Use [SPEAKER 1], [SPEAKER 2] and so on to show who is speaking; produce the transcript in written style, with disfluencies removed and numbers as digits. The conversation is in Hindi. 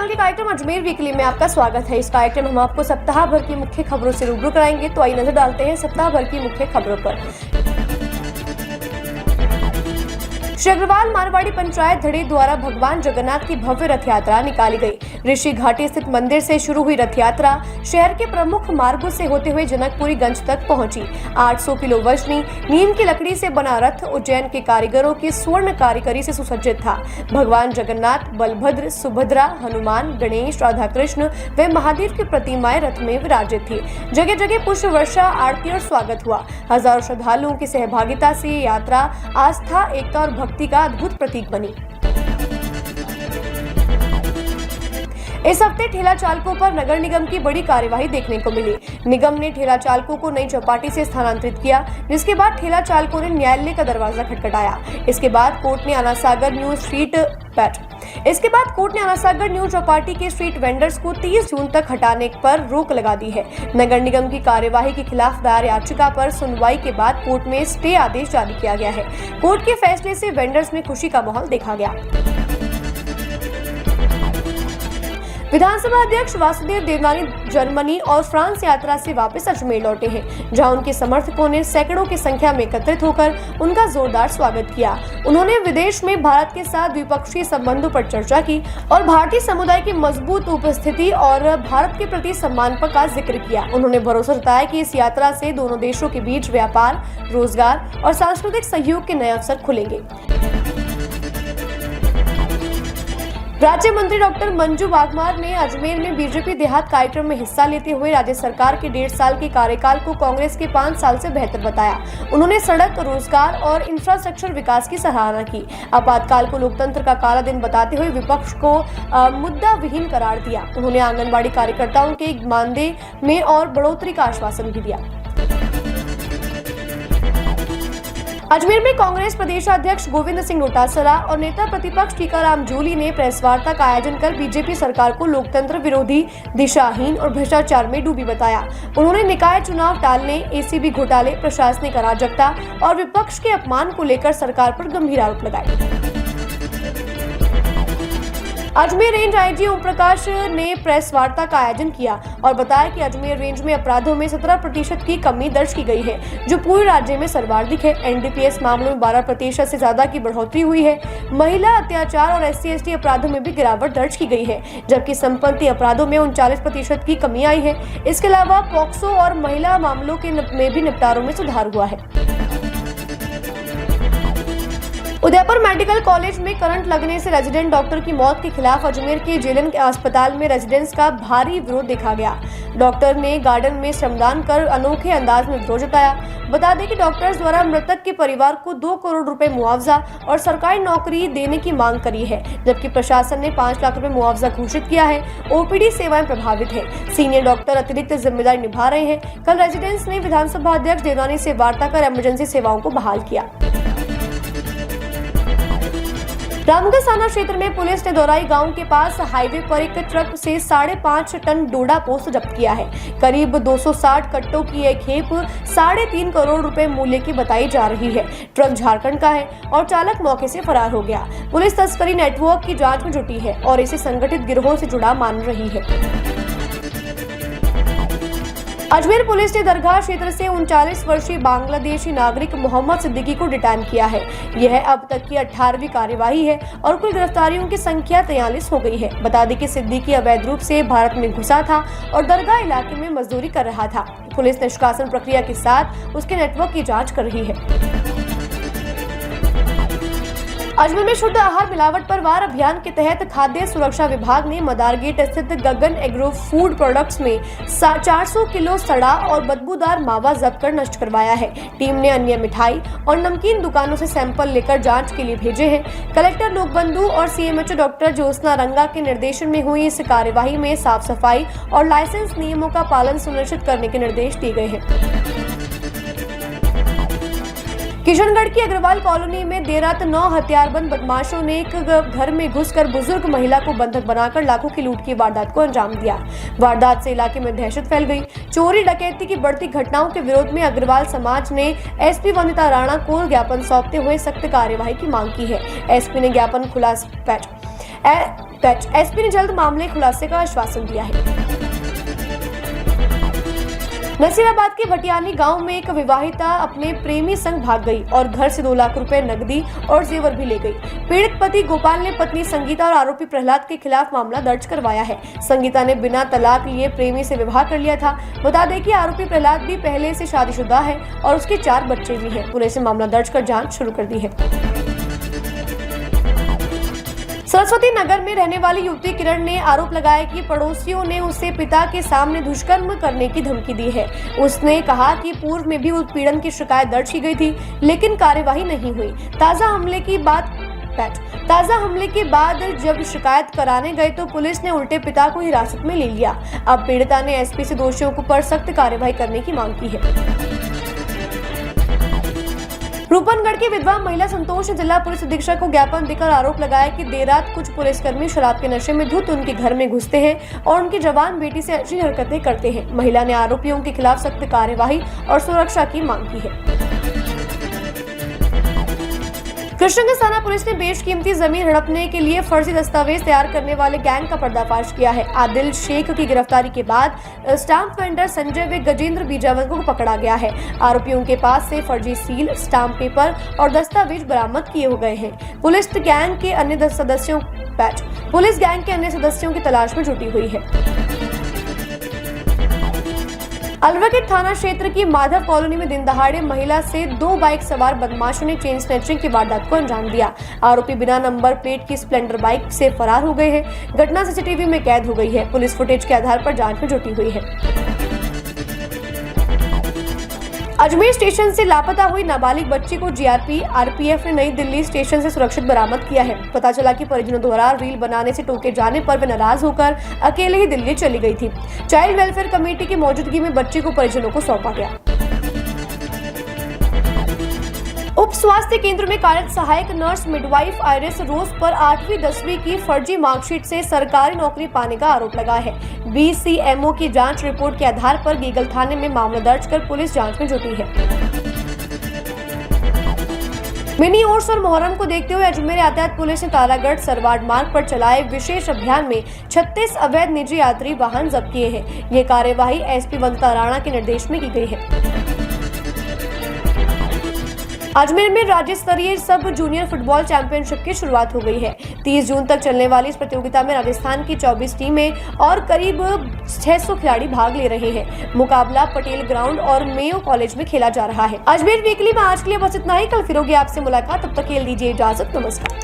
[SPEAKER 1] चैनल के कार्यक्रम अजमेर वीकली में आपका स्वागत है। इस कार्यक्रम में हम आपको सप्ताह भर की मुख्य खबरों से रूबरू कराएंगे। तो आइए नजर डालते हैं सप्ताह भर की मुख्य खबरों पर। श्री अग्रवाल मारवाड़ी पंचायत धड़ी द्वारा भगवान जगन्नाथ की भव्य रथ यात्रा निकाली गई। ऋषि घाटी स्थित मंदिर से शुरू हुई रथ यात्रा शहर के प्रमुख मार्गों से होते हुए जनकपुरी गंज तक पहुंची। 800 किलो वजनी नीम की लकड़ी से बना रथ उज्जैन के कारीगरों की स्वर्ण कारीगरी से सुसज्जित था। भगवान जगन्नाथ, बलभद्र, सुभद्रा, हनुमान, गणेश, राधा कृष्ण व महादेव की प्रतिमाएं रथ में विराजित थी। जगह जगह पुष्प वर्षा, आरती और स्वागत हुआ। हजारों श्रद्धालुओं की सहभागिता से ये यात्रा आस्था, एकता और भक्ति का अद्भुत प्रतीक बनी। इस हफ्ते ठेला चालकों पर नगर निगम की बड़ी कार्यवाही देखने को मिली। निगम ने ठेला चालकों को नई चौपाटी से स्थानांतरित किया, जिसके बाद ठेला चालकों ने न्यायालय का दरवाजा खटखटाया। इसके बाद कोर्ट ने आनासागर न्यू चौपाटी के स्ट्रीट वेंडर्स को 30 जून तक हटाने पर रोक लगा दी है। नगर निगम की कार्यवाही के खिलाफ दायर याचिका पर सुनवाई के बाद कोर्ट में स्टे आदेश जारी किया गया है। कोर्ट के फैसले से वेंडर्स में खुशी का माहौल देखा गया। विधानसभा अध्यक्ष वासुदेव देवनानी जर्मनी और फ्रांस यात्रा से वापस अजमेर लौटे हैं, जहां उनके समर्थकों ने सैकड़ों की संख्या में एकत्रित होकर उनका जोरदार स्वागत किया। उन्होंने विदेश में भारत के साथ द्विपक्षीय संबंधों पर चर्चा की और भारतीय समुदाय की मजबूत उपस्थिति और भारत के प्रति सम्मान का जिक्र किया। उन्होंने भरोसा जताया कि इस यात्रा से दोनों देशों के बीच व्यापार, रोजगार और सांस्कृतिक सहयोग के नए अवसर खुलेंगे। राज्य मंत्री डॉक्टर मंजू वाघमार ने अजमेर में बीजेपी देहात कार्यक्रम में हिस्सा लेते हुए राज्य सरकार के 1.5 साल के कार्यकाल को कांग्रेस के 5 साल से बेहतर बताया। उन्होंने सड़क, रोजगार और इंफ्रास्ट्रक्चर विकास की सराहना की। आपातकाल को लोकतंत्र का काला दिन बताते हुए विपक्ष को मुद्दा विहीन करार दिया। उन्होंने आंगनबाड़ी कार्यकर्ताओं के मानदेय में और बढ़ोतरी का आश्वासन भी दिया। अजमेर में कांग्रेस प्रदेशाध्यक्ष गोविंद सिंह डोटासरा और नेता प्रतिपक्ष टीकाराम जूली ने प्रेस वार्ता का आयोजन कर बीजेपी सरकार को लोकतंत्र विरोधी, दिशाहीन और भ्रष्टाचार में डूबी बताया। उन्होंने निकाय चुनाव टालने, एसीबी घोटाले, प्रशासनिक अराजकता और विपक्ष के अपमान को लेकर सरकार पर गंभीर आरोप लगाए। अजमेर रेंज आईजी ओम प्रकाश ने प्रेस वार्ता का आयोजन किया और बताया कि अजमेर रेंज में अपराधों में 17% की कमी दर्ज की गई है, जो पूरे राज्य में सर्वाधिक है। एनडीपीएस मामलों में 12% से ज्यादा की बढ़ोतरी हुई है। महिला अत्याचार और SC/ST अपराधों में भी गिरावट दर्ज की गई है, जबकि संपत्ति अपराधों में 39% की कमी आई है। इसके अलावा पॉक्सो और महिला मामलों में भी निपटारों में सुधार हुआ है। उदयपुर मेडिकल कॉलेज में करंट लगने से रेजिडेंट डॉक्टर की मौत के खिलाफ अजमेर के जेलन अस्पताल में रेजिडेंट्स का भारी विरोध देखा गया। डॉक्टर ने गार्डन में श्रमदान कर अनोखे अंदाज में विरोध जताया। बता दें कि डॉक्टर्स द्वारा मृतक के परिवार को 2 करोड़ रुपए मुआवजा और सरकारी नौकरी देने की मांग करी है, जबकि प्रशासन ने 5 लाख रुपए मुआवजा घोषित किया है। ओपीडी सेवाएं प्रभावित है। सीनियर डॉक्टर अतिरिक्त जिम्मेदारी निभा रहे हैं। कल रेजिडेंट्स ने विधानसभा अध्यक्ष देवनानी से वार्ता कर इमरजेंसी सेवाओं को बहाल किया। रामगढ़ थाना क्षेत्र में पुलिस ने दोराई गांव के पास हाईवे पर एक ट्रक से 5.5 टन डोडा पोस्त जब्त किया है। करीब 260 कट्टों की एक खेप 3.5 करोड़ रुपए मूल्य की बताई जा रही है। ट्रक झारखंड का है और चालक मौके से फरार हो गया। पुलिस तस्करी नेटवर्क की जांच में जुटी है और इसे संगठित गिरोह से जुड़ा मान रही है। अजमेर पुलिस ने दरगाह क्षेत्र से 39 वर्षीय बांग्लादेशी नागरिक मोहम्मद सिद्दीकी को डिटेन किया है। यह अब तक की 18वीं कार्यवाही है और कुल गिरफ्तारियों की संख्या 43 हो गई है। बता दें कि सिद्दीकी अवैध रूप से भारत में घुसा था और दरगाह इलाके में मजदूरी कर रहा था। पुलिस निष्कासन प्रक्रिया के साथ उसके नेटवर्क की जाँच कर रही है। अजमेर में शुद्ध आहार मिलावट पर वार अभियान के तहत खाद्य सुरक्षा विभाग ने मदारगेट स्थित गगन एग्रो फूड प्रोडक्ट्स में 400 किलो सड़ा और बदबूदार मावा जब्त कर नष्ट करवाया है। टीम ने अन्य मिठाई और नमकीन दुकानों से सैंपल लेकर जांच के लिए भेजे हैं। कलेक्टर लोकबंधु और CMHO डॉक्टर ज्योत्सना रंगा के निर्देशन में हुई इस कार्यवाही में साफ सफाई और लाइसेंस नियमों का पालन सुनिश्चित करने के निर्देश दिए गए हैं। किशनगढ़ की अग्रवाल कॉलोनी में देर रात 9 हथियारबंद बदमाशों ने एक घर में घुसकर बुजुर्ग महिला को बंधक बनाकर लाखों की लूट की वारदात को अंजाम दिया। वारदात से इलाके में दहशत फैल गई। चोरी डकैती की बढ़ती घटनाओं के विरोध में अग्रवाल समाज ने SP वनिता राणा को ज्ञापन सौंपते हुए सख्त कार्यवाही की मांग की है। SP ने ज्ञापन एसपी ने जल्द मामले खुलासे का आश्वासन दिया है। नसीराबाद के भटियानी गांव में एक विवाहिता अपने प्रेमी संग भाग गई और घर से 2 लाख रुपए नकदी और जेवर भी ले गई। पीड़ित पति गोपाल ने पत्नी संगीता और आरोपी प्रहलाद के खिलाफ मामला दर्ज करवाया है। संगीता ने बिना तलाक लिए प्रेमी से विवाह कर लिया था। बता दें कि आरोपी प्रहलाद भी पहले से शादीशुदा है और उसके 4 बच्चे भी हैं। पुलिस ने मामला दर्ज कर जाँच शुरू कर दी है। सरस्वती नगर में रहने वाली युवती किरण ने आरोप लगाया कि पड़ोसियों ने उसे पिता के सामने दुष्कर्म करने की धमकी दी है। उसने कहा कि पूर्व में भी उत्पीड़न की शिकायत दर्ज की गई थी, लेकिन कार्यवाही नहीं हुई। ताजा हमले के बाद जब शिकायत कराने गए तो पुलिस ने उल्टे पिता को हिरासत में ले लिया। अब पीड़िता ने एसपी से दोषियों पर सख्त कार्यवाही करने की मांग की है। रूपनगढ़ की विधवा महिला संतोष ने जिला पुलिस अधीक्षक को ज्ञापन देकर आरोप लगाया कि देर रात कुछ पुलिसकर्मी शराब के नशे में धुत उनके घर में घुसते हैं और उनकी जवान बेटी से अच्छी हरकतें करते हैं। महिला ने आरोपियों के खिलाफ सख्त कार्यवाही और सुरक्षा की मांग की है। कृष्णगंज थाना पुलिस ने बेशकीमती जमीन हड़पने के लिए फर्जी दस्तावेज तैयार करने वाले गैंग का पर्दाफाश किया है। आदिल शेख की गिरफ्तारी के बाद स्टाम्प वेंडर संजय व गजेंद्र बीजावत को पकड़ा गया है। आरोपियों के पास से फर्जी सील, स्टाम्प पेपर और दस्तावेज बरामद किए हो गए हैं। पुलिस गैंग के अन्य सदस्यों की तलाश में जुटी हुई है। अलवागढ़ थाना क्षेत्र की माधव कॉलोनी में दिन दहाड़े महिला से 2 बाइक सवार बदमाशों ने चेन स्नैचिंग की वारदात को अंजाम दिया। आरोपी बिना नंबर प्लेट की स्प्लेंडर बाइक से फरार हो गए हैं। घटना सीसीटीवी में कैद हो गई है। पुलिस फुटेज के आधार पर जांच में जुटी हुई है। अजमेर स्टेशन से लापता हुई नाबालिग बच्ची को जीआरपी आरपीएफ ने नई दिल्ली स्टेशन से सुरक्षित बरामद किया है। पता चला कि परिजनों द्वारा रील बनाने से टोके जाने पर वे नाराज होकर अकेले ही दिल्ली चली गई थी। चाइल्ड वेलफेयर कमेटी की मौजूदगी में बच्ची को परिजनों को सौंपा गया। उप स्वास्थ्य केंद्र में कार्यरत सहायक नर्स मिडवाइफ आइरिस रोज पर 8वीं 10वीं की फर्जी मार्कशीट से सरकारी नौकरी पाने का आरोप लगा है। बीसीएमओ की जांच रिपोर्ट के आधार पर गीगल थाने में मामला दर्ज कर पुलिस जांच में जुटी है। मिनी उर्स और मोहर्रम को देखते हुए अजमेर यातायात पुलिस ने तारागढ़ सरवाड मार्ग पर चलाए विशेष अभियान में 36 अवैध निजी यात्री वाहन जब्त किए हैं। ये कार्यवाही एसपी वंदिता राणा के निर्देश में की गई है। अजमेर में राज्य स्तरीय सब जूनियर फुटबॉल चैंपियनशिप की शुरुआत हो गई है। 30 जून तक चलने वाली इस प्रतियोगिता में राजस्थान की 24 टीमें और करीब 600 खिलाड़ी भाग ले रहे हैं। मुकाबला पटेल ग्राउंड और मेयो कॉलेज में खेला जा रहा है। अजमेर वीकली में आज के लिए बस इतना ही। कल फिर होगी आपसे मुलाकात, तब तक के लिए दीजिए इजाजत। नमस्कार।